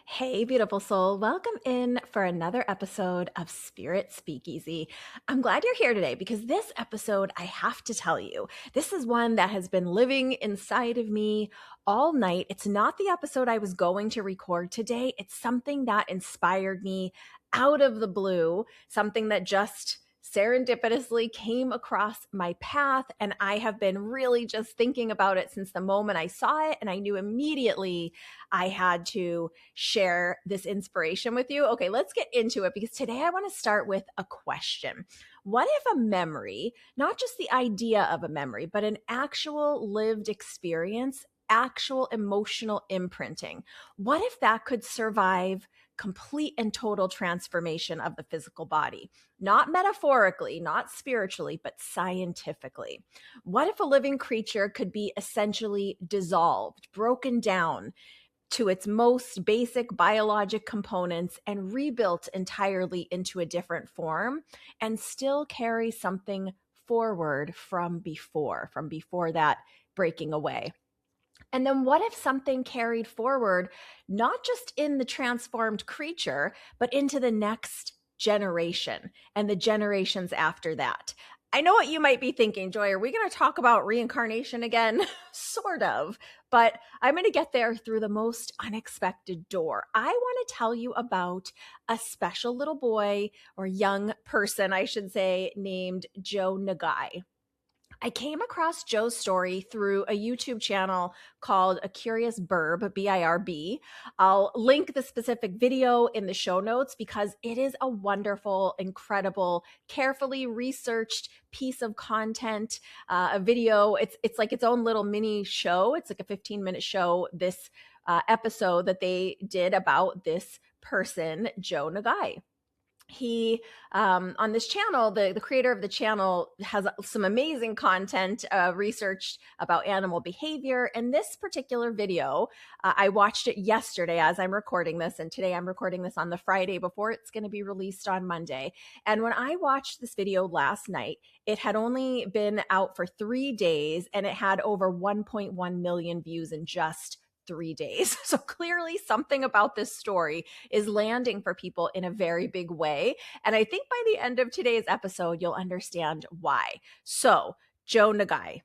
Hey, beautiful soul. Welcome in for another episode of Spirit Speakeasy. I'm glad you're here today because this episode, I have to tell you, this is one that has been living inside of me all night. It's not the episode I was going to record today. It's something that inspired me out of the blue, something that just serendipitously came across my path. And I have been really just thinking about it since the moment I saw it. And I knew immediately I had to share this inspiration with you. Okay, let's get into it because today I want to start with a question. What if a memory, not just the idea of a memory, but an actual lived experience, actual emotional imprinting, what if that could survive complete and total transformation of the physical body? Not metaphorically, not spiritually, but scientifically. What if a living creature could be essentially dissolved, broken down to its most basic biologic components and rebuilt entirely into a different form and still carry something forward from before that breaking away? And then what if something carried forward, not just in the transformed creature, but into the next generation and the generations after that? I know what you might be thinking, Joy. Are we going to talk about reincarnation again? Sort of, but I'm going to get there through the most unexpected door. I want to tell you about a special little boy or young person, I should say, named Jo Nagai. I came across Joe's story through a YouTube channel called A Curious Burb, B-I-R-B. I'll link the specific video in the show notes because it is a wonderful, incredible, carefully researched piece of content, a video. It's like its own little mini show. It's like a 15-minute show, this episode that they did about this person, Jo Nagai. He On this channel, the creator of the channel has some amazing content, researched about animal behavior. And this particular video, I watched it yesterday as I'm recording this, and today I'm recording this on the Friday before it's going to be released on Monday. And when I watched this video last night, it had only been out for 3 days and it had over 1.1 million views in just 3 days. So clearly something about this story is landing for people in a very big way. And I think by the end of today's episode, you'll understand why. So, Jo Nagai.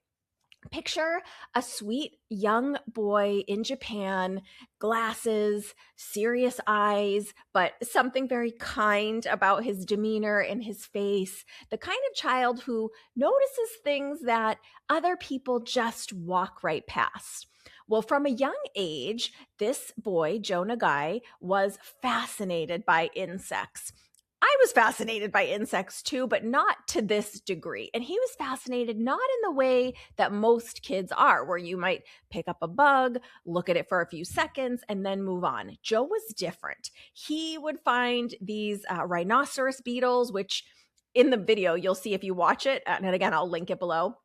Picture a sweet young boy in Japan, glasses, serious eyes, but something very kind about his demeanor and his face. The kind of child who notices things that other people just walk right past. Well, from a young age, this boy, Jo Nagai, was fascinated by insects. I was fascinated by insects too, but not to this degree. And he was fascinated not in the way that most kids are, where you might pick up a bug, look at it for a few seconds, and then move on. Joe was different. He would find these rhinoceros beetles, which in the video, you'll see if you watch it. And again, I'll link it below.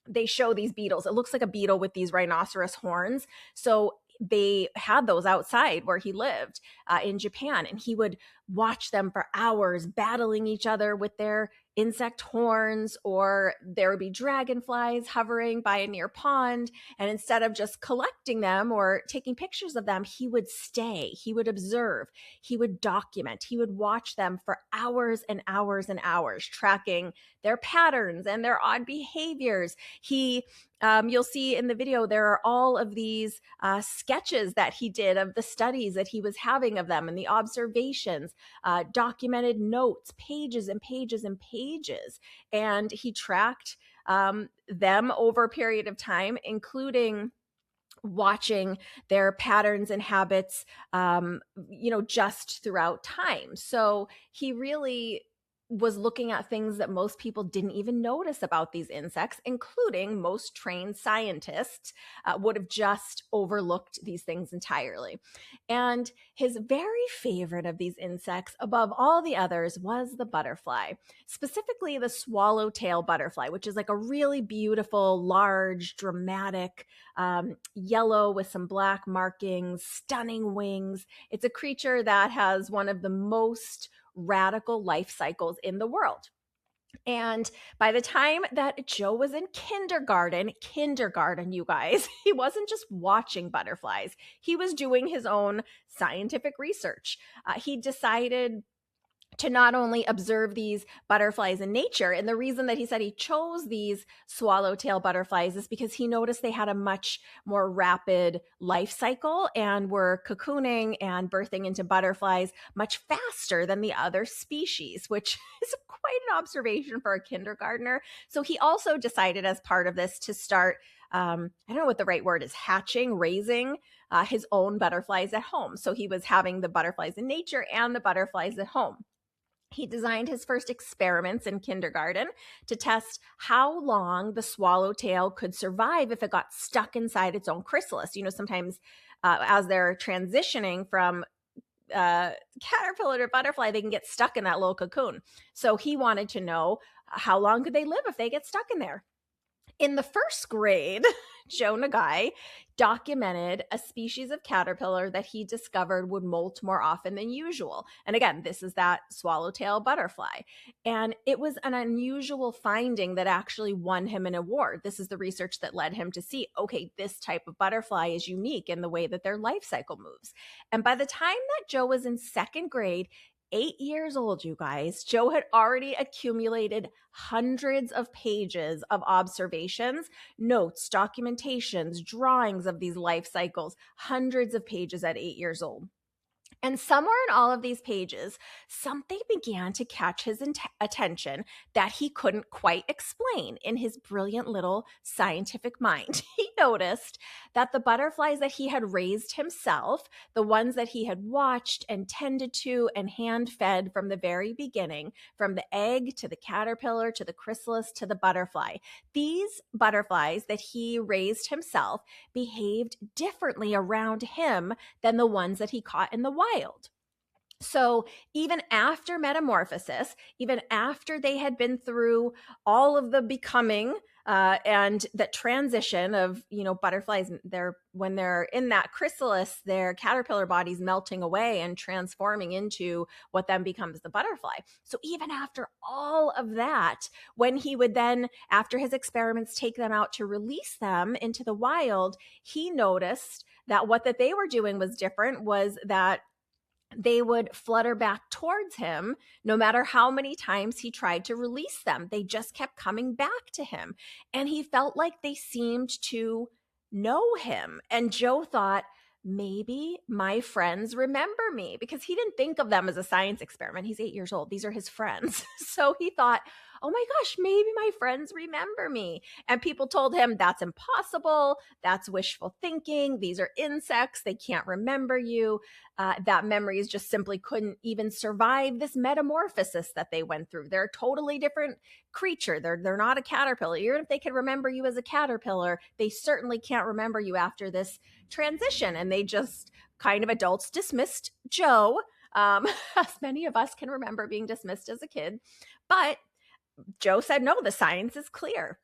They show these beetles. It looks like a beetle with these rhinoceros horns. So they had those outside where he lived in Japan, and he would watch them for hours battling each other with their insect horns, or there would be dragonflies hovering by a near pond. And instead of just collecting them or taking pictures of them, he would stay, he would observe, he would document, he would watch them for hours and hours and hours, tracking their patterns and their odd behaviors. You'll see in the video, there are all of these sketches that he did of the studies that he was having of them and the observations, documented notes, pages and pages and pages. And he tracked them over a period of time, including watching their patterns and habits, just throughout time. So he really was looking at things that most people didn't even notice about these insects, including most trained scientists would have just overlooked these things entirely. And his very favorite of these insects, above all the others, was the butterfly, specifically the swallowtail butterfly, which is like a really beautiful, large, dramatic, yellow with some black markings, stunning wings. It's a creature that has one of the most radical life cycles in the world. And by the time that Jo was in kindergarten, you guys, he wasn't just watching butterflies, he was doing his own scientific research. He decided to not only observe these butterflies in nature. And the reason that he said he chose these swallowtail butterflies is because he noticed they had a much more rapid life cycle and were cocooning and birthing into butterflies much faster than the other species, which is quite an observation for a kindergartner. So he also decided, as part of this, to start I don't know what the right word is, raising his own butterflies at home. So he was having the butterflies in nature and the butterflies at home. He designed his first experiments in kindergarten to test how long the swallowtail could survive if it got stuck inside its own chrysalis. Sometimes as they're transitioning from caterpillar to butterfly, they can get stuck in that little cocoon. So he wanted to know how long could they live if they get stuck in there. In the first grade, Jo Nagai documented a species of caterpillar that he discovered would molt more often than usual. And again, this is that swallowtail butterfly. And it was an unusual finding that actually won him an award. This is the research that led him to see, okay, this type of butterfly is unique in the way that their life cycle moves. And by the time that Jo was in second grade, 8 years old, you guys, Jo had already accumulated hundreds of pages of observations, notes, documentations, drawings of these life cycles, hundreds of pages at 8 years old. And somewhere in all of these pages, something began to catch his attention that he couldn't quite explain in his brilliant little scientific mind. He noticed that the butterflies that he had raised himself, the ones that he had watched and tended to and hand fed from the very beginning, from the egg to the caterpillar to the chrysalis to the butterfly, these butterflies that he raised himself behaved differently around him than the ones that he caught in the wild. So even after metamorphosis, even after they had been through all of the becoming and that transition of, butterflies, when they're in that chrysalis, their caterpillar body's melting away and transforming into what then becomes the butterfly. So even after all of that, when he would then, after his experiments, take them out to release them into the wild, he noticed that what that they were doing was different, was that they would flutter back towards him no matter how many times he tried to release them. They just kept coming back to him. And he felt like they seemed to know him. And Jo thought, maybe my friends remember me, because he didn't think of them as a science experiment. He's 8 years old. These are his friends. So he thought, oh my gosh, maybe my friends remember me. And people told him, that's impossible. That's wishful thinking. These are insects. They can't remember you. That memories just simply couldn't even survive this metamorphosis that they went through. They're a totally different creature. They're not a caterpillar. Even if they could remember you as a caterpillar, they certainly can't remember you after this transition. And they just kind of, adults dismissed Jo, as many of us can remember being dismissed as a kid. But Jo said, no, the science is clear.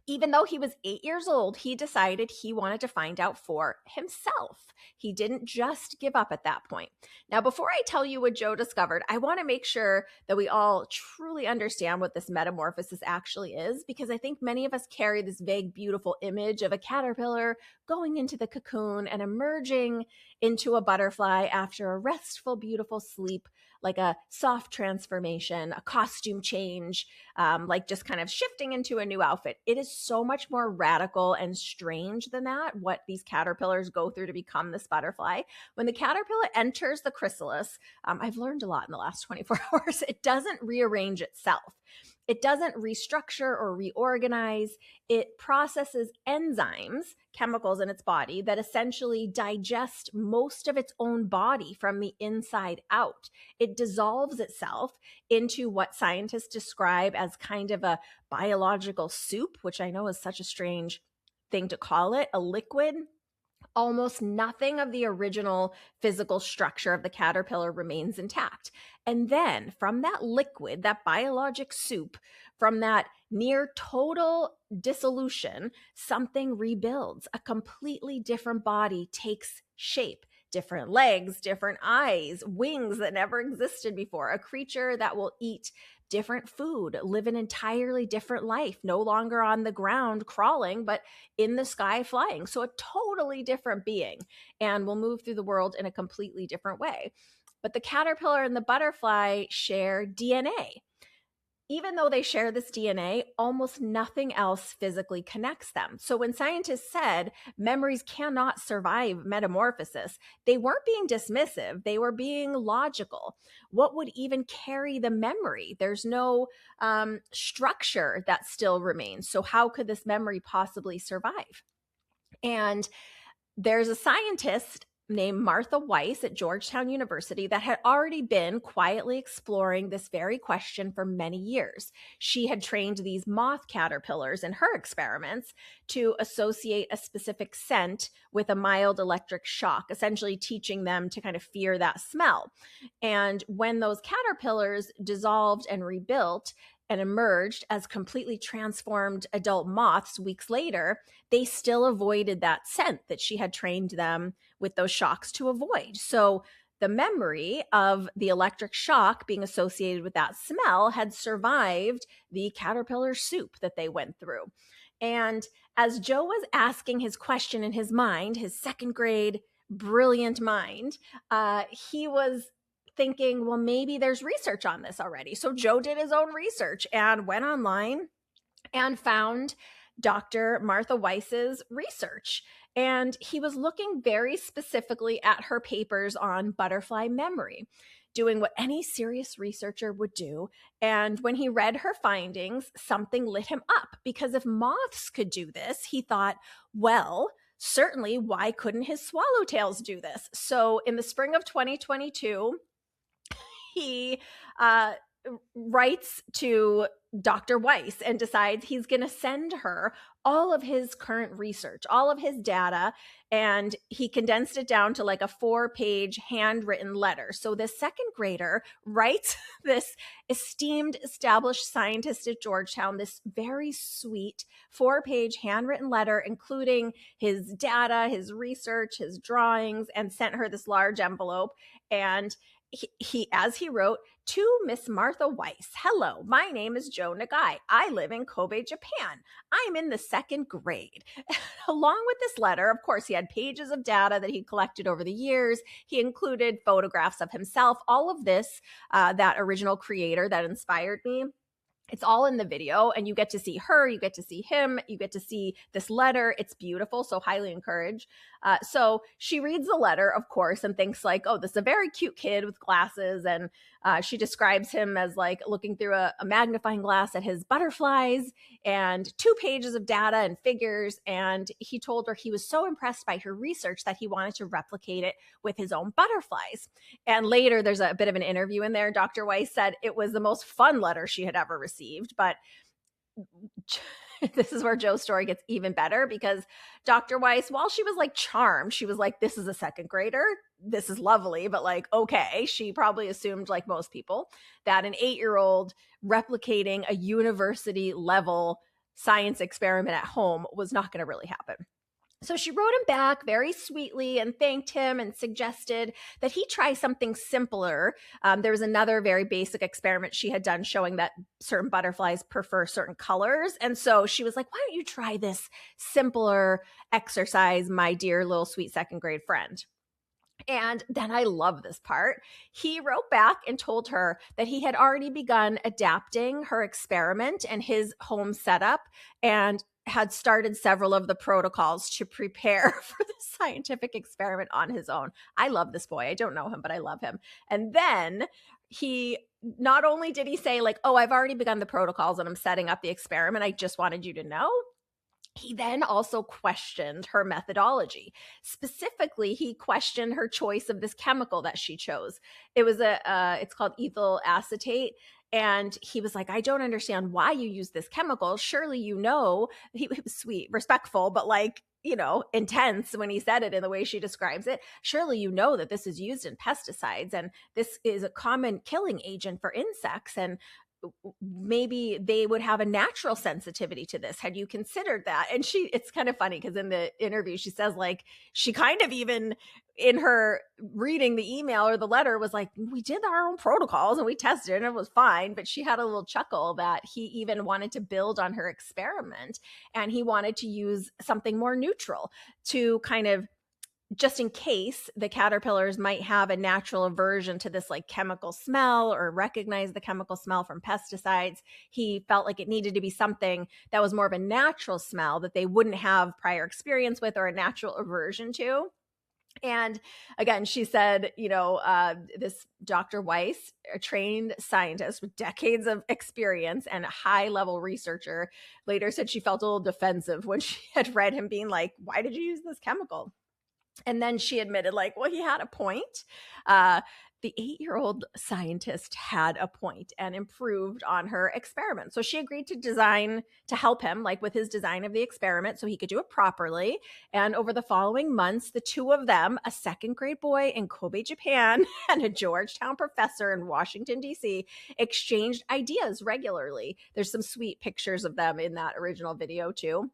Even though he was 8 years old, he decided he wanted to find out for himself. He didn't just give up at that point. Now, before I tell you what Jo discovered, I want to make sure that we all truly understand what this metamorphosis actually is, because I think many of us carry this vague, beautiful image of a caterpillar going into the cocoon and emerging into a butterfly after a restful, beautiful sleep, like a soft transformation, a costume change, like just kind of shifting into a new outfit. It is so much more radical and strange than that, what these caterpillars go through to become this butterfly. When the caterpillar enters the chrysalis, I've learned a lot in the last 24 hours, it doesn't rearrange itself. It doesn't restructure or reorganize. It processes enzymes, chemicals in its body, that essentially digest most of its own body from the inside out. It dissolves itself into what scientists describe as kind of a biological soup, which I know is such a strange thing to call it, a liquid. Almost nothing of the original physical structure of the caterpillar remains intact. And then from that liquid, that biologic soup, from that near total dissolution, something rebuilds. A completely different body takes shape. Different legs, different eyes, wings that never existed before, a creature that will eat different food, live an entirely different life, no longer on the ground crawling, but in the sky flying. So a totally different being, and will move through the world in a completely different way. But the caterpillar and the butterfly share DNA. Even though they share this DNA, almost nothing else physically connects them. So when scientists said memories cannot survive metamorphosis, they weren't being dismissive, they were being logical. What would even carry the memory? There's no structure that still remains. So how could this memory possibly survive? And there's a scientist named Martha Weiss at Georgetown University that had already been quietly exploring this very question for many years. She had trained these moth caterpillars in her experiments to associate a specific scent with a mild electric shock, essentially teaching them to kind of fear that smell. And when those caterpillars dissolved and rebuilt and emerged as completely transformed adult moths weeks later, they still avoided that scent that she had trained them with those shocks to avoid. So the memory of the electric shock being associated with that smell had survived the caterpillar soup that they went through. And as Jo was asking his question in his mind, his second grade brilliant mind, he was thinking, well, maybe there's research on this already. So Jo did his own research and went online and found Dr. Martha Weiss's research. And he was looking very specifically at her papers on butterfly memory, doing what any serious researcher would do. And when he read her findings, something lit him up, because if moths could do this, he thought, well, certainly, why couldn't his swallowtails do this? So in the spring of 2022, he writes to Dr. Weiss and decides he's going to send her all of his current research, all of his data, and he condensed it down to like a 4-page handwritten letter. So this second grader writes this esteemed established scientist at Georgetown this very sweet 4-page handwritten letter, including his data, his research, his drawings, and sent her this large envelope. And he, as he wrote, to Miss Martha Weiss, hello, my name is Jo Nagai. I live in Kobe, Japan. I'm in the second grade. Along with this letter, of course, he had pages of data that he collected over the years. He included photographs of himself, all of this, that original creator that inspired me. It's all in the video, and you get to see her, you get to see him, you get to see this letter. It's beautiful, so highly encourage. So she reads the letter, of course, and thinks like, oh, this is a very cute kid with glasses. And she describes him as like looking through a magnifying glass at his butterflies and 2 pages of data and figures. And he told her he was so impressed by her research that he wanted to replicate it with his own butterflies. And later, there's a bit of an interview in there. Dr. Weiss said it was the most fun letter she had ever received. But this is where Jo's story gets even better, because Dr. Weiss, while she was like charmed, she was like, this is a second grader. This is lovely, but like, okay. She probably assumed, like most people, that an 8-year-old replicating a university level science experiment at home was not going to really happen. So she wrote him back very sweetly and thanked him and suggested that he try something simpler. There was another very basic experiment she had done showing that certain butterflies prefer certain colors. And so she was like, why don't you try this simpler exercise, my dear little sweet second grade friend? And then I love this part. He wrote back and told her that he had already begun adapting her experiment and his home setup, and had started several of the protocols to prepare for the scientific experiment on his own. I love this boy. I don't know him, but I love him. And then he not only did he say like, oh, I've already begun the protocols and I'm setting up the experiment, I just wanted you to know. He then also questioned her methodology. Specifically, he questioned her choice of this chemical that she chose. It was it's called ethyl acetate. And he was like, I don't understand why you use this chemical. Surely you know, he was sweet, respectful, but like, you know, intense when he said it in the way she describes it. Surely you know that this is used in pesticides and this is a common killing agent for insects. And maybe they would have a natural sensitivity to this. Had you considered that? And it's kind of funny because in the interview, she says, like, she kind of even in her reading the email or the letter was like, we did our own protocols and we tested and it was fine. But she had a little chuckle that he even wanted to build on her experiment, and he wanted to use something more neutral to kind of, just in case the caterpillars might have a natural aversion to this like chemical smell or recognize the chemical smell from pesticides. He felt like it needed to be something that was more of a natural smell that they wouldn't have prior experience with or a natural aversion to. And again, she said, this Dr. Weiss, a trained scientist with decades of experience and a high level researcher, later said she felt a little defensive when she had read him being like, why did you use this chemical? And then she admitted, like, well, he had a point. The 8-year-old scientist had a point and improved on her experiment. So she agreed to help him, like with his design of the experiment, so he could do it properly. And over the following months, the two of them, a second grade boy in Kobe, Japan, and a Georgetown professor in Washington, D.C., exchanged ideas regularly. There's some sweet pictures of them in that original video, too.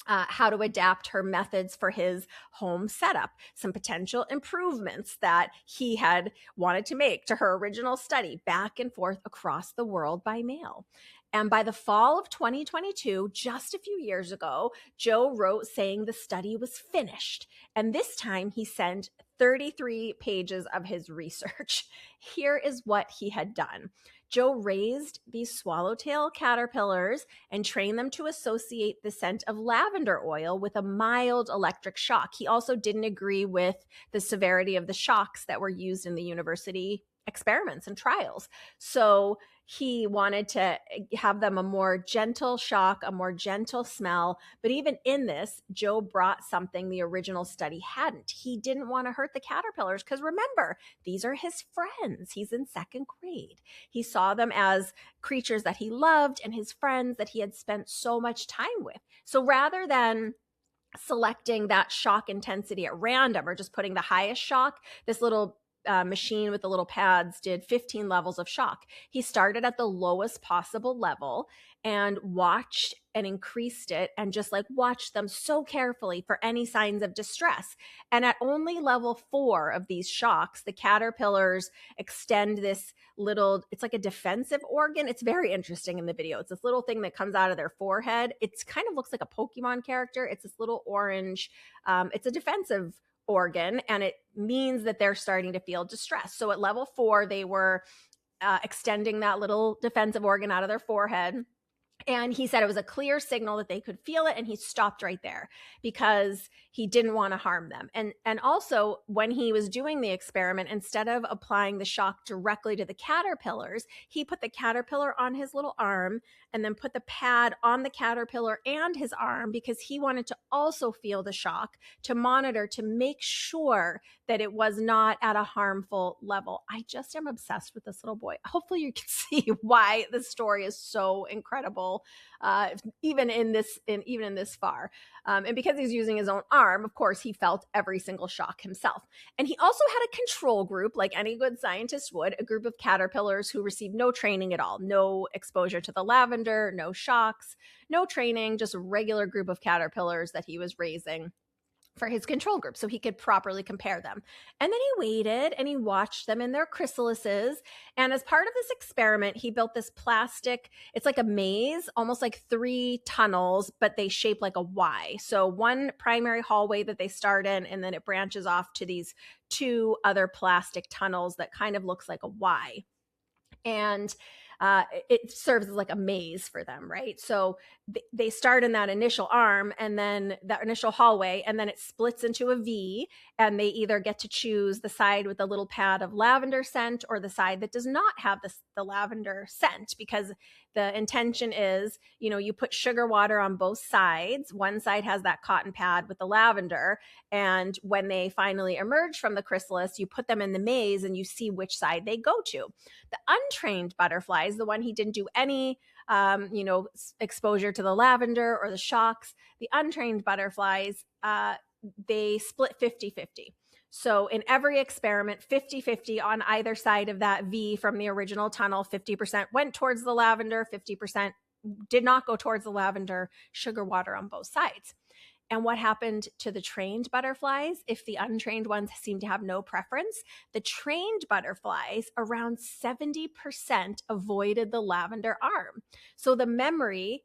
How to adapt her methods for his home setup, some potential improvements that he had wanted to make to her original study, back and forth across the world by mail. And by the fall of 2022, just a few years ago, Jo wrote saying the study was finished. And this time he sent 33 pages of his research. Here is what he had done. Jo raised these swallowtail caterpillars and trained them to associate the scent of lavender oil with a mild electric shock. He also didn't agree with the severity of the shocks that were used in the university experiments and trials. So he wanted to have them a more gentle shock, a more gentle smell. But even in this, Jo brought something the original study hadn't. He didn't want to hurt the caterpillars because remember, these are his friends. He's in second grade. He saw them as creatures that he loved and his friends that he had spent so much time with. So rather than selecting that shock intensity at random or just putting the highest shock, this little machine with the little pads did 15 levels of shock. He started at the lowest possible level and watched and increased it and just like watched them so carefully for any signs of distress. And at only level 4 of these shocks, the caterpillars extend this little, it's like a defensive organ. It's very interesting in the video. It's this little thing that comes out of their forehead. It's kind of looks like a Pokemon character. It's this little orange, it's a defensive organ, and it means that they're starting to feel distress. So at level 4, they were extending that little defensive organ out of their forehead. And he said it was a clear signal that they could feel it, and he stopped right there because he didn't want to harm them. And also, when he was doing the experiment, instead of applying the shock directly to the caterpillars, he put the caterpillar on his little arm and then put the pad on the caterpillar and his arm because he wanted to also feel the shock to monitor, to make sure that it was not at a harmful level. I just am obsessed with this little boy. Hopefully you can see why the story is so incredible, even in this far. And because he's using his own arm, of course, he felt every single shock himself. And he also had a control group, like any good scientist would, a group of caterpillars who received no training at all, no exposure to the lavender, no shocks, no training, just a regular group of caterpillars that he was raising for his control group so he could properly compare them. And then he waited and he watched them in their chrysalises. And as part of this experiment, he built this plastic, it's like a maze, almost like 3 tunnels, but they shape like a Y. So one primary hallway that they start in, and then it branches off to these 2 other plastic tunnels that kind of looks like a Y. And it serves as like a maze for them, right? So they start in that initial arm and then that initial hallway, and then it splits into a V, and they either get to choose the side with the little pad of lavender scent or the side that does not have the lavender scent, because the intention is, you put sugar water on both sides. One side has that cotton pad with the lavender, and when they finally emerge from the chrysalis, you put them in the maze and you see which side they go to. The untrained butterflies, the one he didn't do any exposure to the lavender or the shocks, the untrained butterflies, they split 50-50. So in every experiment, 50-50 on either side of that V from the original tunnel, 50% went towards the lavender, 50% did not go towards the lavender, sugar water on both sides. And what happened to the trained butterflies? If the untrained ones seem to have no preference, the trained butterflies, around 70% avoided the lavender arm. So the memory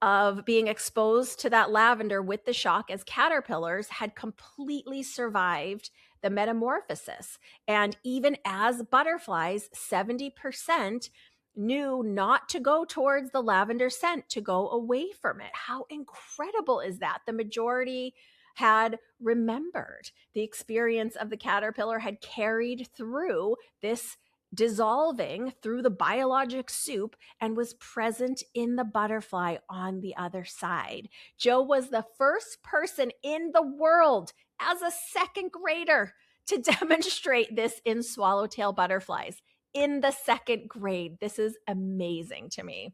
of being exposed to that lavender with the shock as caterpillars had completely survived the metamorphosis. And even as butterflies, 70% knew not to go towards the lavender scent, to go away from it. How incredible is that? The majority had remembered the experience of the caterpillar, had carried through this dissolving through the biologic soup, and was present in the butterfly on the other side. Jo was the first person in the world as a second grader to demonstrate this in swallowtail butterflies in the second grade. This is amazing to me.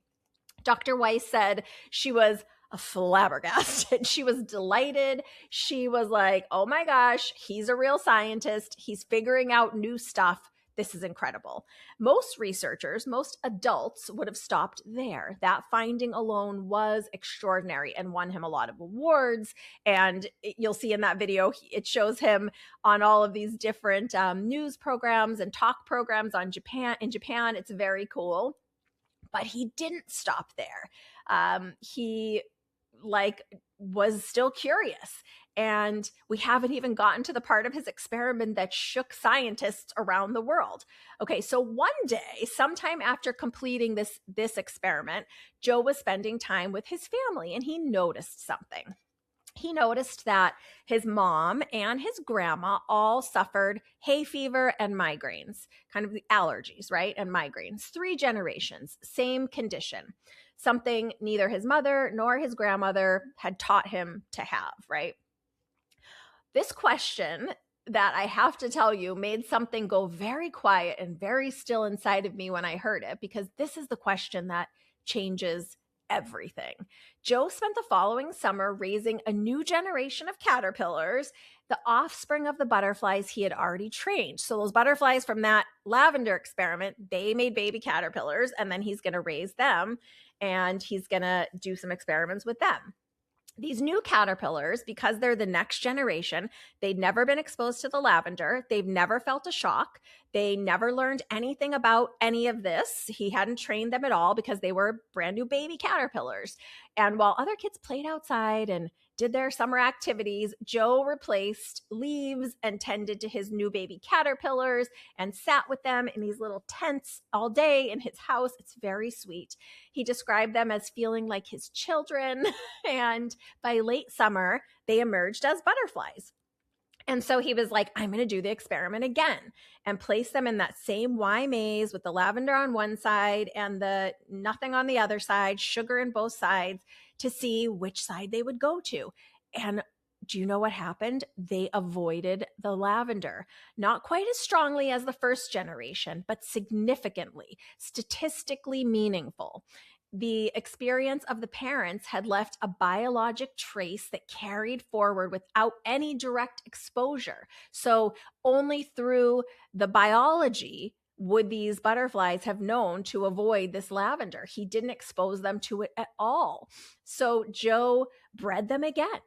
Dr. Weiss said she was flabbergasted. She was delighted. She was like, oh my gosh, he's a real scientist. He's figuring out new stuff. This is incredible. Most researchers, most adults would have stopped there. That finding alone was extraordinary and won him a lot of awards. And you'll see in that video, it shows him on all of these different news programs and talk programs in Japan. It's very cool. But he didn't stop there. He was still curious. And we haven't even gotten to the part of his experiment that shook scientists around the world. Okay, so one day, sometime after completing this experiment, Jo was spending time with his family, and he noticed something. He noticed that his mom and his grandma all suffered hay fever and migraines, kind of the allergies, right? And migraines. 3 generations, same condition. Something neither his mother nor his grandmother had taught him to have, right? This question that I have to tell you made something go very quiet and very still inside of me when I heard it, because this is the question that changes everything. Jo spent the following summer raising a new generation of caterpillars, the offspring of the butterflies he had already trained. So those butterflies from that lavender experiment, they made baby caterpillars, and then he's going to raise them, and he's going to do some experiments with them. These new caterpillars, because they're the next generation, they'd never been exposed to the lavender. They've never felt a shock. They never learned anything about any of this. He hadn't trained them at all because they were brand new baby caterpillars. And while other kids played outside and did their summer activities, Jo replaced leaves and tended to his new baby caterpillars and sat with them in these little tents all day in his house. It's very sweet. He described them as feeling like his children. And by late summer, they emerged as butterflies. And so he was like, I'm going to do the experiment again and place them in that same Y maze with the lavender on one side and the nothing on the other side, sugar in both sides, to see which side they would go to. And do you know what happened? They avoided the lavender, not quite as strongly as the first generation, but significantly, statistically meaningful. The experience of the parents had left a biologic trace that carried forward without any direct exposure. So only through the biology would these butterflies have known to avoid this lavender. He didn't expose them to it at all. So Jo bred them again.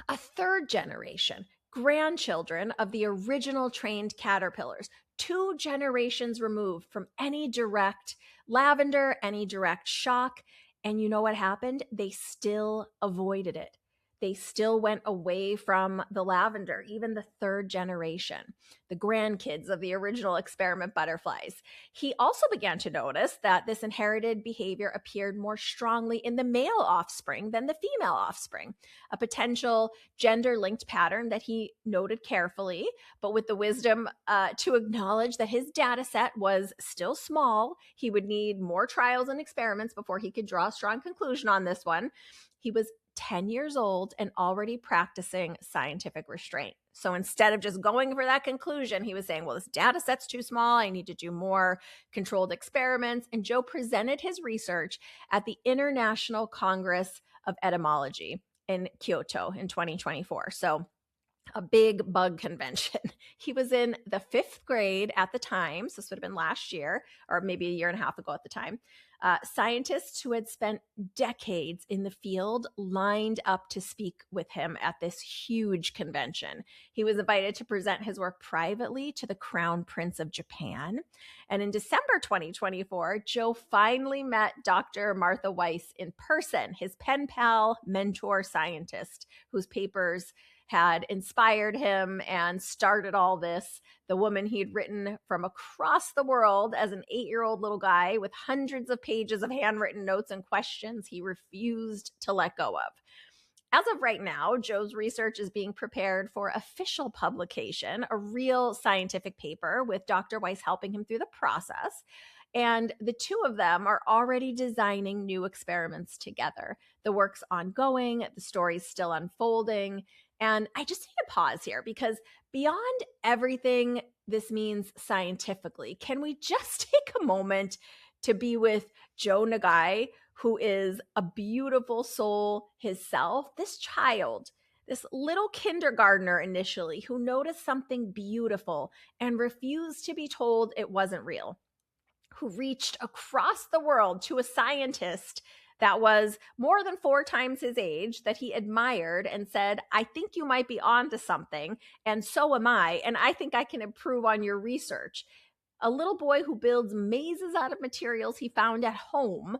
A 3rd generation, grandchildren of the original trained caterpillars, 2 generations removed from any direct lavender, any direct shock. And you know what happened? They still avoided it. They still went away from the lavender, even the 3rd generation, the grandkids of the original experiment butterflies. He also began to notice that this inherited behavior appeared more strongly in the male offspring than the female offspring, a potential gender-linked pattern that he noted carefully, but with the wisdom to acknowledge that his data set was still small. He would need more trials and experiments before he could draw a strong conclusion on this one. He was 10 years old and already practicing scientific restraint. So instead of just going for that conclusion, he was saying, well, this data set's too small. I need to do more controlled experiments. And Jo presented his research at the International Congress of Etymology in Kyoto in 2024. So a big bug convention. He was in the 5th grade at the time. So this would have been last year, or maybe a year and a half ago at the time. Scientists who had spent decades in the field lined up to speak with him at this huge convention. He was invited to present his work privately to the Crown Prince of Japan. And in December 2024, Jo finally met Dr. Martha Weiss in person, his pen pal, mentor scientist, whose papers had inspired him and started all this. The woman he'd written from across the world as an 8-year-old little guy with hundreds of pages of handwritten notes and questions he refused to let go of. As of right now, Jo's research is being prepared for official publication, a real scientific paper with Dr. Weiss helping him through the process. And the two of them are already designing new experiments together. The work's ongoing, the story's still unfolding. And I just need to pause here because beyond everything this means scientifically, can we just take a moment to be with Jo Nagai, who is a beautiful soul himself? This child, this little kindergartner initially, who noticed something beautiful and refused to be told it wasn't real, who reached across the world to a scientist that was more than 4 times his age that he admired and said, I think you might be onto something, and so am I, and I think I can improve on your research. A little boy who builds mazes out of materials he found at home,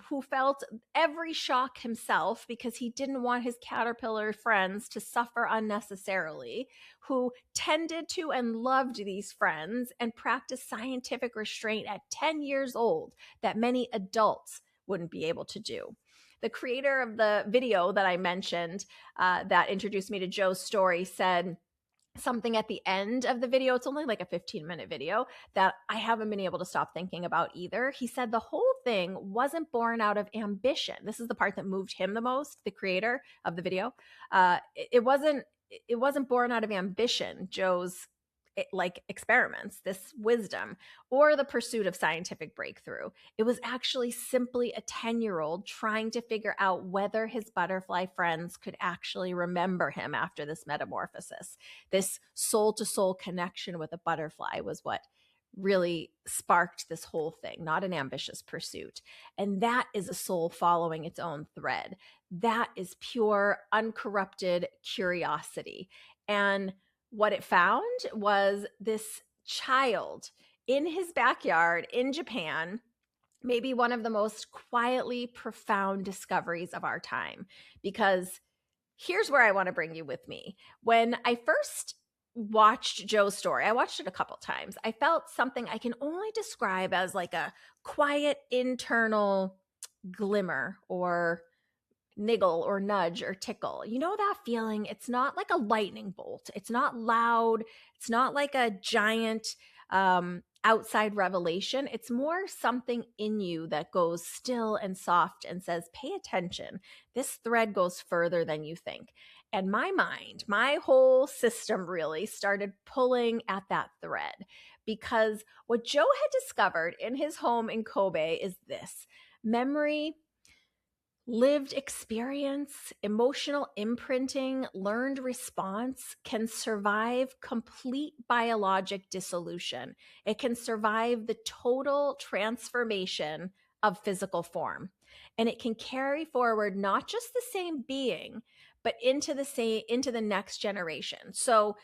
who felt every shock himself because he didn't want his caterpillar friends to suffer unnecessarily, who tended to and loved these friends and practiced scientific restraint at 10 years old that many adults wouldn't be able to do. The creator of the video that I mentioned that introduced me to Jo's story said something at the end of the video. It's only like a 15-minute video that I haven't been able to stop thinking about either. He said the whole thing wasn't born out of ambition. This is the part that moved him the most, the creator of the video. It wasn't born out of ambition, Jo's experiments, this wisdom, or the pursuit of scientific breakthrough. It was actually simply a 10-year-old trying to figure out whether his butterfly friends could actually remember him after this metamorphosis. This soul-to-soul connection with a butterfly was what really sparked this whole thing, not an ambitious pursuit. And that is a soul following its own thread. That is pure, uncorrupted curiosity. And what it found was this child in his backyard in Japan, maybe one of the most quietly profound discoveries of our time. Because here's where I want to bring you with me. When I first watched Jo's story, I watched it a couple times. I felt something I can only describe as like a quiet internal glimmer or niggle or nudge or tickle. You know that feeling? It's not like a lightning bolt. It's not loud. It's not like a giant outside revelation. It's more something in you that goes still and soft and says, pay attention. This thread goes further than you think. And my mind, my whole system really started pulling at that thread because what Jo had discovered in his home in Kobe is this: memory, lived experience, emotional imprinting, learned response can survive complete biologic dissolution. It can survive the total transformation of physical form. And it can carry forward not just the same being, but into the next generation. So,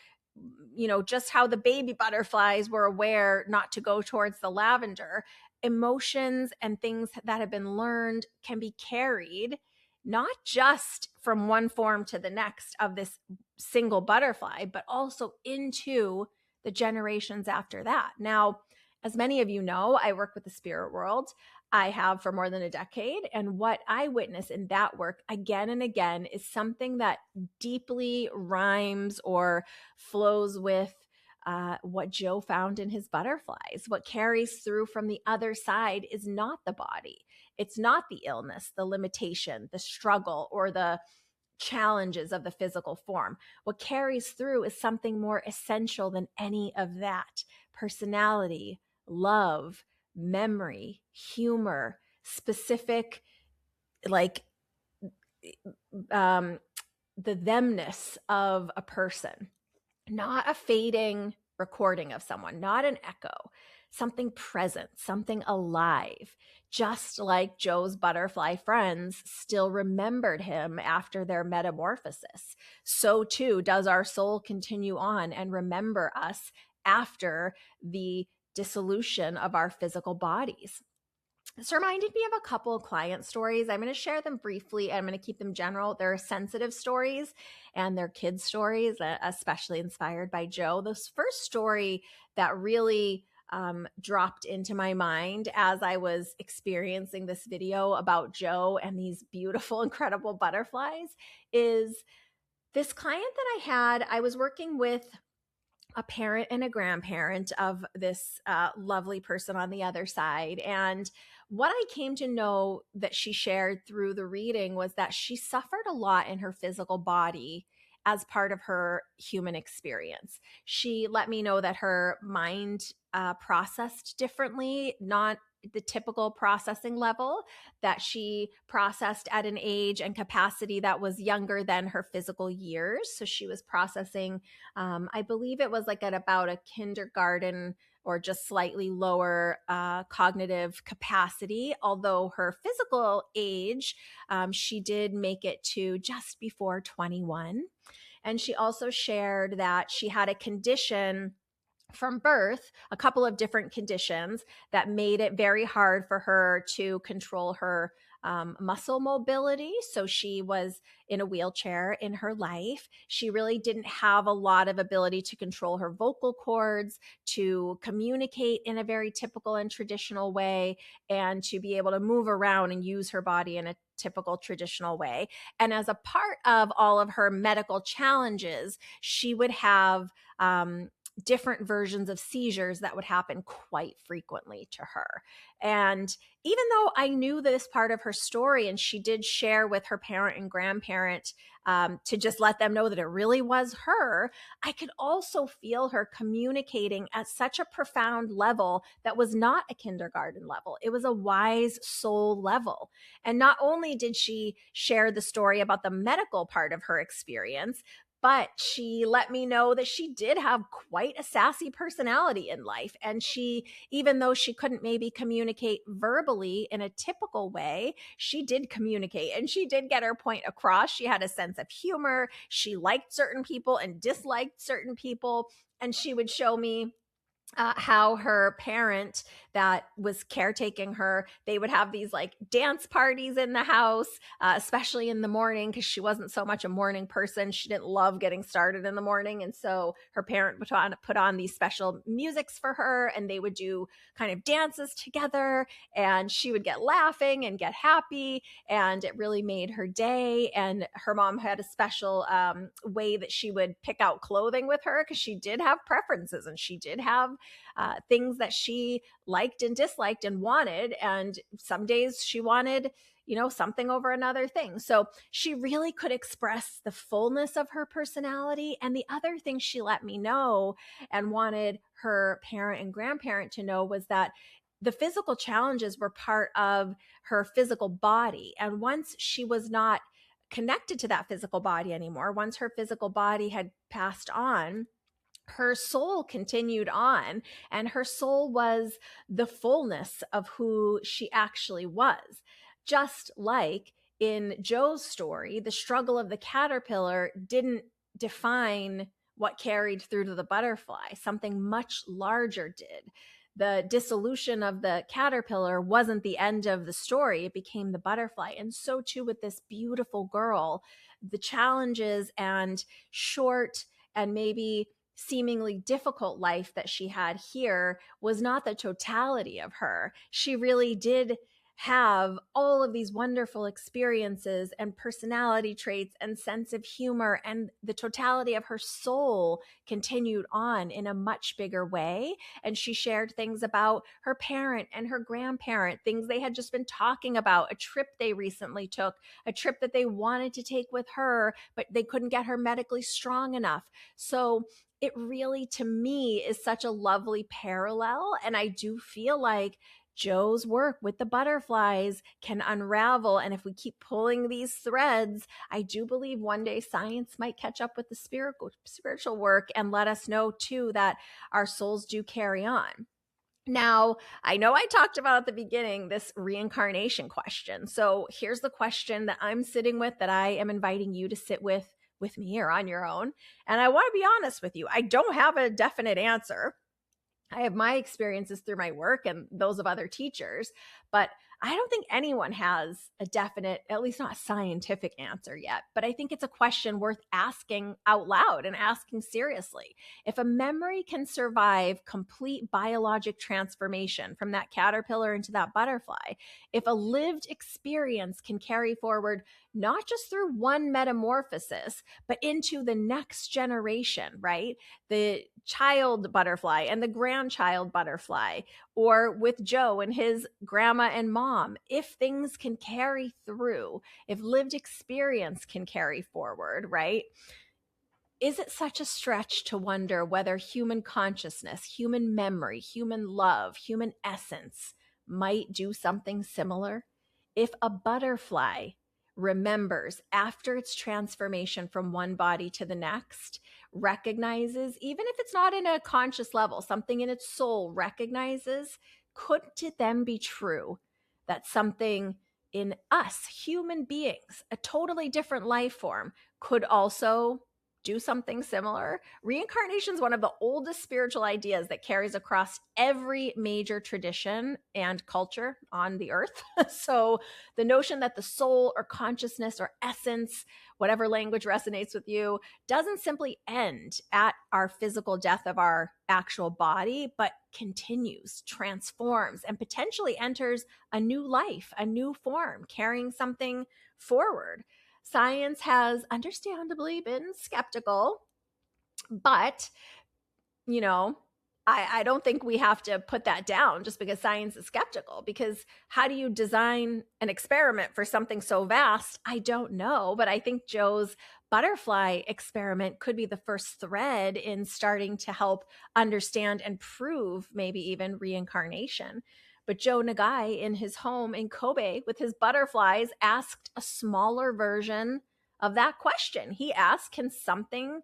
just how the baby butterflies were aware not to go towards the lavender, emotions and things that have been learned can be carried not just from one form to the next of this single butterfly, but also into the generations after that. Now, as many of you know, I work with the spirit world. I have for more than a decade. And what I witness in that work again and again is something that deeply rhymes or flows with what Jo found in his butterflies. What carries through from the other side is not the body. It's not the illness, the limitation, the struggle, or the challenges of the physical form. What carries through is something more essential than any of that: personality, love, memory, humor, specific, like, the themness of a person, not a fading recording of someone, not an echo, something present, something alive. Just like Jo's butterfly friends still remembered him after their metamorphosis, so too does our soul continue on and remember us after the dissolution of our physical bodies. This reminded me of a couple of client stories. I'm going to share them briefly. I'm going to keep them general. They're sensitive stories and they're kids' stories, especially inspired by Jo. This first story that really dropped into my mind as I was experiencing this video about Jo and these beautiful, incredible butterflies is this client that I had. I was working with a parent and a grandparent of this lovely person on the other side. And what I came to know that she shared through the reading was that she suffered a lot in her physical body as part of her human experience. She let me know that her mind processed differently, not the typical processing level, that she processed at an age and capacity that was younger than her physical years. So she was processing, I believe it was like at about a kindergarten or just slightly lower cognitive capacity. Although her physical age, she did make it to just before 21. And she also shared that she had a condition from birth, a couple of different conditions that made it very hard for her to control her muscle mobility. So she was in a wheelchair in her life. She really didn't have a lot of ability to control her vocal cords, to communicate in a very typical and traditional way, and to be able to move around and use her body in a typical traditional way. And as a part of all of her medical challenges, she would have different versions of seizures that would happen quite frequently to her. And even though I knew this part of her story, and she did share with her parent and grandparent to just let them know that it really was her, I could also feel her communicating at such a profound level that was not a kindergarten level. It was a wise soul level. And not only did she share the story about the medical part of her experience, but she let me know that she did have quite a sassy personality in life. And she, even though she couldn't maybe communicate verbally in a typical way, she did communicate and she did get her point across. She had a sense of humor. She liked certain people and disliked certain people. And she would show me how her parent that was caretaking her, they would have these like dance parties in the house, especially in the morning, because she wasn't so much a morning person. She didn't love getting started in the morning. And so her parent would put on these special musics for her, and they would do kind of dances together, and she would get laughing and get happy. And it really made her day. And her mom had a special way that she would pick out clothing with her, because she did have preferences and she did have things that she liked and disliked and wanted. And some days she wanted, something over another thing. So she really could express the fullness of her personality. And the other thing she let me know and wanted her parent and grandparent to know was that the physical challenges were part of her physical body. And once she was not connected to that physical body anymore, once her physical body had passed on, her soul continued on, and her soul was the fullness of who she actually was. Just like in Jo's story, the struggle of the caterpillar didn't define what carried through to the butterfly. Something much larger did. The dissolution of the caterpillar wasn't the end of the story. It became the butterfly. And so too with this beautiful girl, the challenges and short and maybe seemingly difficult life that she had here was not the totality of her. She really did have all of these wonderful experiences and personality traits and sense of humor, and the totality of her soul continued on in a much bigger way. And she shared things about her parent and her grandparent, things they had just been talking about, a trip they recently took, a trip that they wanted to take with her, but they couldn't get her medically strong enough. So it really, to me, is such a lovely parallel. And I do feel like Jo's work with the butterflies can unravel. And if we keep pulling these threads, I do believe one day science might catch up with the spiritual work and let us know too that our souls do carry on. Now, I know I talked about at the beginning this reincarnation question. So here's the question that I'm sitting with, that I am inviting you to sit with me or on your own. And I want to be honest with you. I don't have a definite answer. I have my experiences through my work and those of other teachers, but I don't think anyone has a definite, at least not a scientific answer yet. But I think it's a question worth asking out loud and asking seriously. If a memory can survive complete biologic transformation from that caterpillar into that butterfly, if a lived experience can carry forward not just through one metamorphosis, but into the next generation, right? The child butterfly and the grandchild butterfly, or with Jo and his grandma and mom, if things can carry through, if lived experience can carry forward, right? Is it such a stretch to wonder whether human consciousness, human memory, human love, human essence might do something similar? If a butterfly remembers after its transformation from one body to the next, recognizes, even if it's not in a conscious level, something in its soul recognizes, couldn't it then be true that something in us, human beings, a totally different life form, could also do something similar? Reincarnation is one of the oldest spiritual ideas that carries across every major tradition and culture on the earth. So the notion that the soul or consciousness or essence, whatever language resonates with you, doesn't simply end at our physical death of our actual body, but continues, transforms, and potentially enters a new life, a new form, carrying something forward. Science has understandably been skeptical, but, you know, I don't think we have to put that down just because science is skeptical, because how do you design an experiment for something so vast? I don't know, but I think Jo's butterfly experiment could be the first thread in starting to help understand and prove maybe even reincarnation. But Jo Nagai in his home in Kobe with his butterflies asked a smaller version of that question. He asked, can something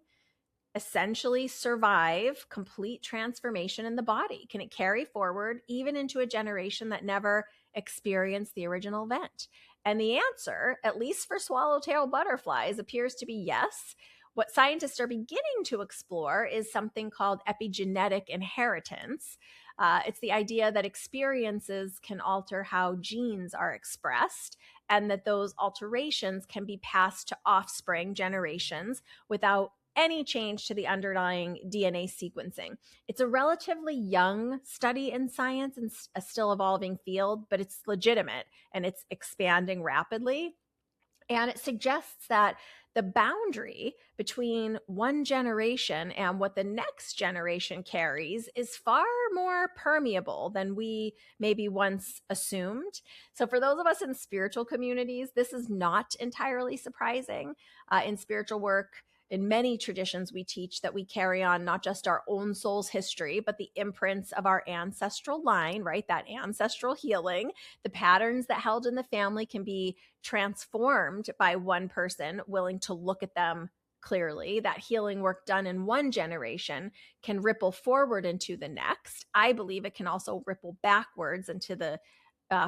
essentially survive complete transformation in the body? Can it carry forward even into a generation that never experienced the original event? And the answer, at least for swallowtail butterflies, appears to be yes. What scientists are beginning to explore is something called epigenetic inheritance. It's the idea that experiences can alter how genes are expressed, and that those alterations can be passed to offspring generations without any change to the underlying DNA sequencing. It's a relatively young study in science and a still evolving field, but it's legitimate and it's expanding rapidly. And it suggests that the boundary between one generation and what the next generation carries is far more permeable than we maybe once assumed. So, for those of us in spiritual communities, this is not entirely surprising. In spiritual work, in many traditions, we teach that we carry on not just our own soul's history, but the imprints of our ancestral line, right? That ancestral healing. The patterns that held in the family can be transformed by one person willing to look at them clearly. That healing work done in one generation can ripple forward into the next. I believe it can also ripple backwards into the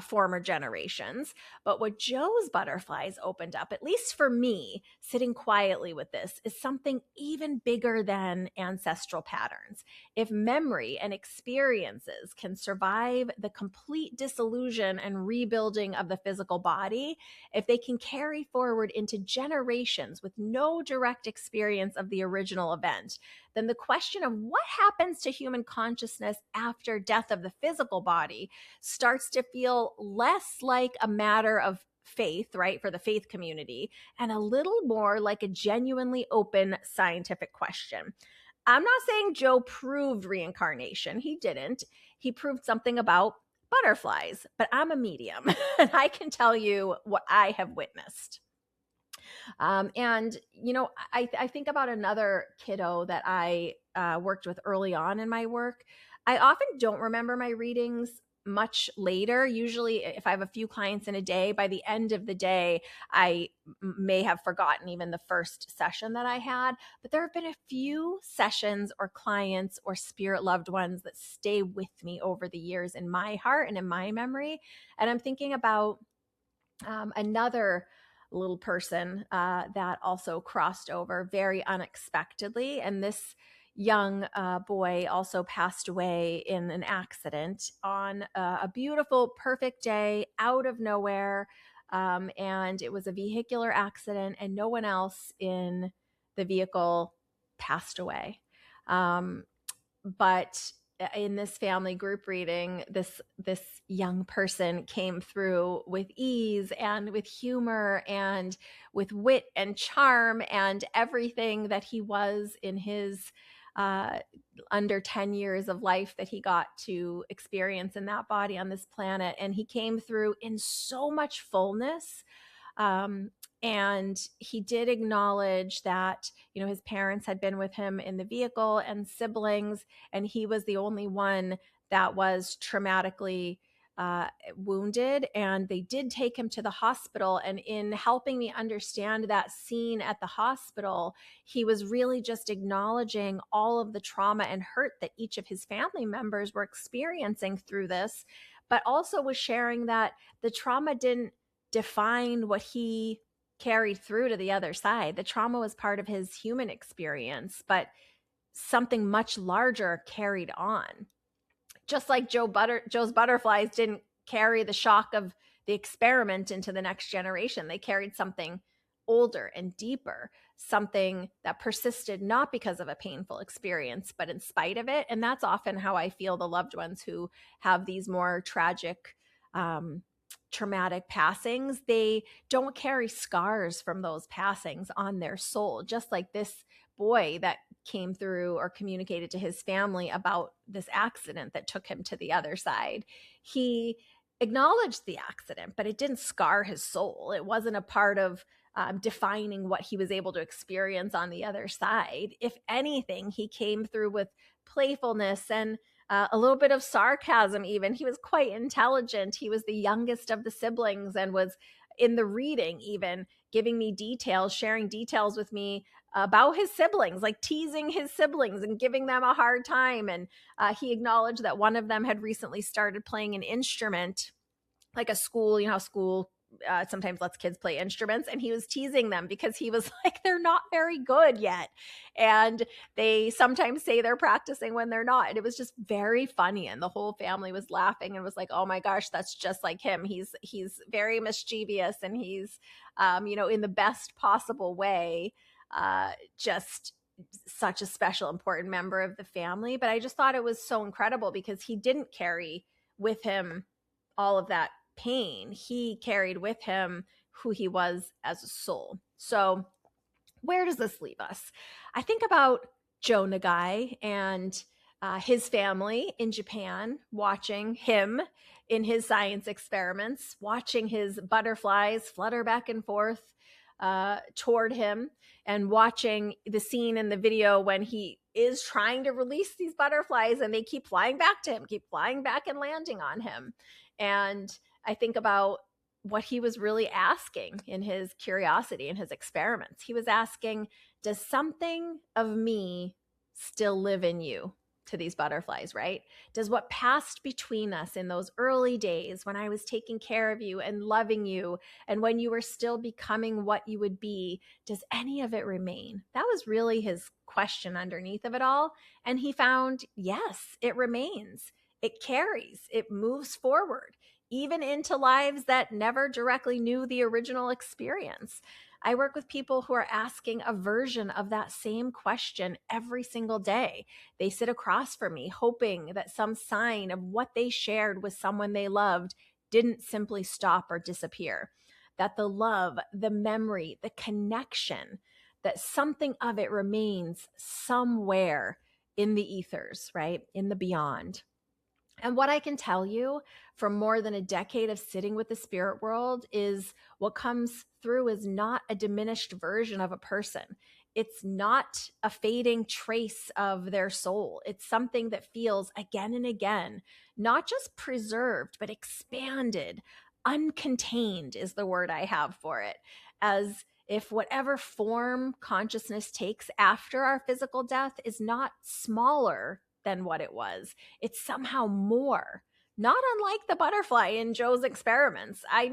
former generations. But what Jo's butterflies opened up, at least for me, sitting quietly with this, is something even bigger than ancestral patterns. If memory and experiences can survive the complete dissolution and rebuilding of the physical body, if they can carry forward into generations with no direct experience of the original event, then the question of what happens to human consciousness after death of the physical body starts to feel less like a matter of faith, right, for the faith community, and a little more like a genuinely open scientific question. I'm not saying Jo proved reincarnation. He didn't. He proved something about butterflies, but I'm a medium and I can tell you what I have witnessed. And, I think about another kiddo that I worked with early on in my work. I often don't remember my readings much later. Usually, if I have a few clients in a day, by the end of the day, I may have forgotten even the first session that I had. But there have been a few sessions or clients or spirit loved ones that stay with me over the years in my heart and in my memory. And I'm thinking about another little person that also crossed over very unexpectedly. And this young boy also passed away in an accident on a beautiful, perfect day out of nowhere. And it was a vehicular accident, and no one else in the vehicle passed away. But in this family group reading, this young person came through with ease and with humor and with wit and charm and everything that he was in his uh, under 10 years of life that he got to experience in that body on this planet. And he came through in so much fullness. Um, and he did acknowledge that, you know, his parents had been with him in the vehicle and siblings, and he was the only one that was traumatically wounded. And they did take him to the hospital. And in helping me understand that scene at the hospital, he was really just acknowledging all of the trauma and hurt that each of his family members were experiencing through this, but also was sharing that the trauma didn't define what he carried through to the other side. The trauma was part of his human experience, but something much larger carried on. Just like Joe's butterflies didn't carry the shock of the experiment into the next generation. They carried something older and deeper, something that persisted not because of a painful experience, but in spite of it. And that's often how I feel the loved ones who have these more tragic, traumatic passings. They don't carry scars from those passings on their soul, just like this boy that came through or communicated to his family about this accident that took him to the other side. He acknowledged the accident, but it didn't scar his soul. It wasn't a part of defining what he was able to experience on the other side. If anything, he came through with playfulness and a little bit of sarcasm, even. He was quite intelligent. He was the youngest of the siblings and was in the reading, even giving me details, sharing details with me about his siblings, like teasing his siblings and giving them a hard time. And he acknowledged that one of them had recently started playing an instrument, like a school, you know, how school sometimes lets kids play instruments, and he was teasing them because he was like, they're not very good yet. And they sometimes say they're practicing when they're not. And it was just very funny. And the whole family was laughing and was like, oh my gosh, that's just like him. He's very mischievous, and he's, you know, in the best possible way, just such a special, important member of the family. But I just thought it was so incredible because he didn't carry with him all of that pain. He carried with him who he was as a soul. So where does this leave us? I think about Jo Nagai and his family in Japan, watching him in his science experiments, watching his butterflies flutter back and forth toward him, and watching the scene in the video when he is trying to release these butterflies and they keep flying back to him, keep flying back and landing on him. And I think about what he was really asking in his curiosity and his experiments. He was asking, does something of me still live in you? To these butterflies, right? Does what passed between us in those early days when I was taking care of you and loving you, and when you were still becoming what you would be, does any of it remain? That was really his question underneath of it all. And he found, yes, it remains. It carries, it moves forward, even into lives that never directly knew the original experience. I work with people who are asking a version of that same question every single day. They sit across from me, hoping that some sign of what they shared with someone they loved didn't simply stop or disappear, that the love, the memory, the connection, that something of it remains somewhere in the ethers, right? In the beyond. And what I can tell you from more than a decade of sitting with the spirit world is what comes through is not a diminished version of a person. It's not a fading trace of their soul. It's something that feels again and again, not just preserved, but expanded, uncontained is the word I have for it, as if whatever form consciousness takes after our physical death is not smaller than what it was. It's somehow more, not unlike the butterfly in Jo's experiments. I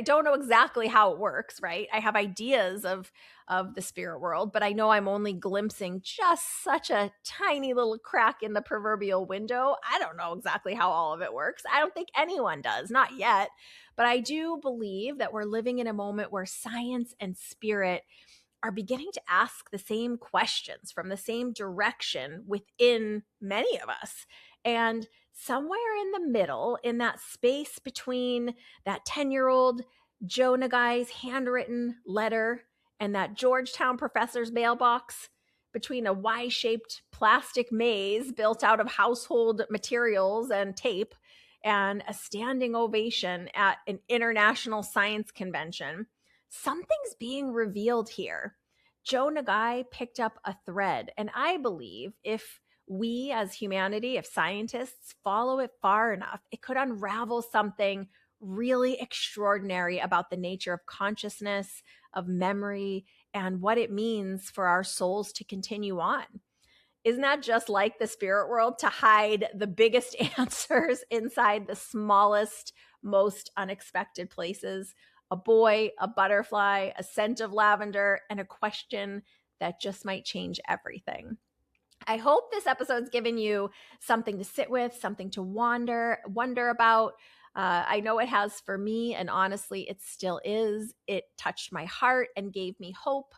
don't know exactly how it works, right? I have ideas of the spirit world, but I know I'm only glimpsing just such a tiny little crack in the proverbial window. I don't know exactly how all of it works. I don't think anyone does, not yet. But I do believe that we're living in a moment where science and spirit are beginning to ask the same questions from the same direction within many of us. And somewhere in the middle, in that space between that 10-year-old Jo Nagai's handwritten letter and that Georgetown professor's mailbox, between a Y-shaped plastic maze built out of household materials and tape and a standing ovation at an international science convention, something's being revealed here. Jo Nagai picked up a thread, and I believe if we as humanity, if scientists follow it far enough, it could unravel something really extraordinary about the nature of consciousness, of memory, and what it means for our souls to continue on. Isn't that just like the spirit world, to hide the biggest answers inside the smallest, most unexpected places? A boy, a butterfly, a scent of lavender, and a question that just might change everything. I hope this episode's given you something to sit with, something to wonder about. I know it has for me, and honestly, it still is. It touched my heart and gave me hope.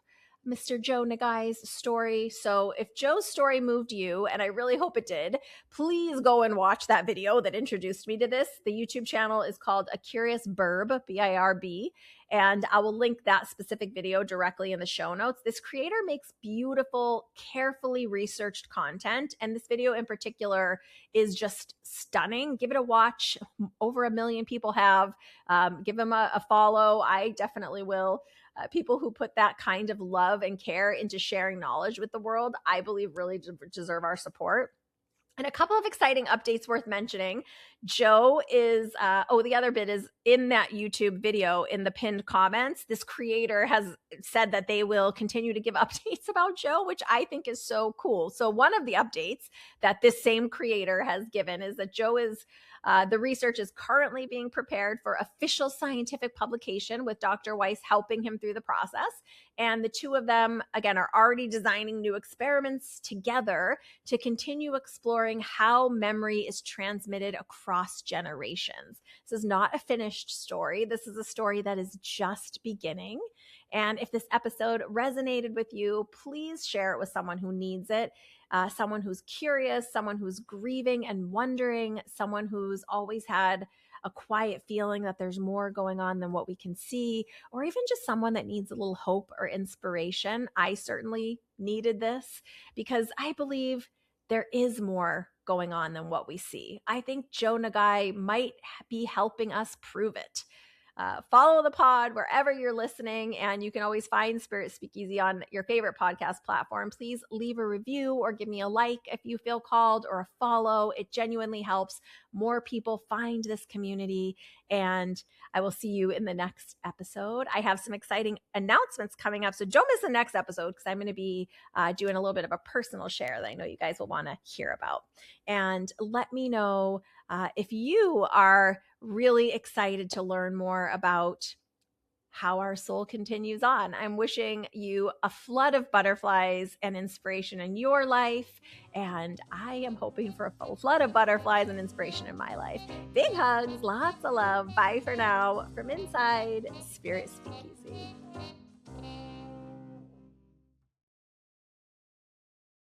Mr. Jo Nagai's story. So if Jo's story moved you, and I really hope it did, please go and watch that video that introduced me to this. The YouTube channel is called A Curious Burb, B-I-R-B, and I will link that specific video directly in the show notes. This creator makes beautiful, carefully researched content, and this video in particular is just stunning. Give it a watch. Over 1 million people have. Give him a follow. I definitely will. People who put that kind of love and care into sharing knowledge with the world, I believe really deserve our support. And a couple of exciting updates worth mentioning. Jo is, the other bit is in that YouTube video in the pinned comments. This creator has said that they will continue to give updates about Jo, which I think is so cool. So one of the updates that this same creator has given is that Jo is, the research is currently being prepared for official scientific publication, with Dr. Weiss helping him through the process. And the two of them, again, are already designing new experiments together to continue exploring how memory is transmitted across generations. This is not a finished story. This is a story that is just beginning. And if this episode resonated with you, please share it with someone who needs it. Someone who's curious, someone who's grieving and wondering, someone who's always had a quiet feeling that there's more going on than what we can see, or even just someone that needs a little hope or inspiration. I certainly needed this because I believe there is more going on than what we see. I think Jo Nagai might be helping us prove it. Follow the pod wherever you're listening, and you can always find Spirit Speakeasy on your favorite podcast platform. Please leave a review or give me a like if you feel called, or a follow. It genuinely helps more people find this community, and I will see you in the next episode. I have some exciting announcements coming up, so don't miss the next episode because I'm going to be doing a little bit of a personal share that I know you guys will want to hear about. And let me know if you are really excited to learn more about how our soul continues on. I'm wishing you a flood of butterflies and inspiration in your life, and I am hoping for a flood of butterflies and inspiration in my life. Big hugs, lots of love. Bye for now from inside Spirit Speakeasy.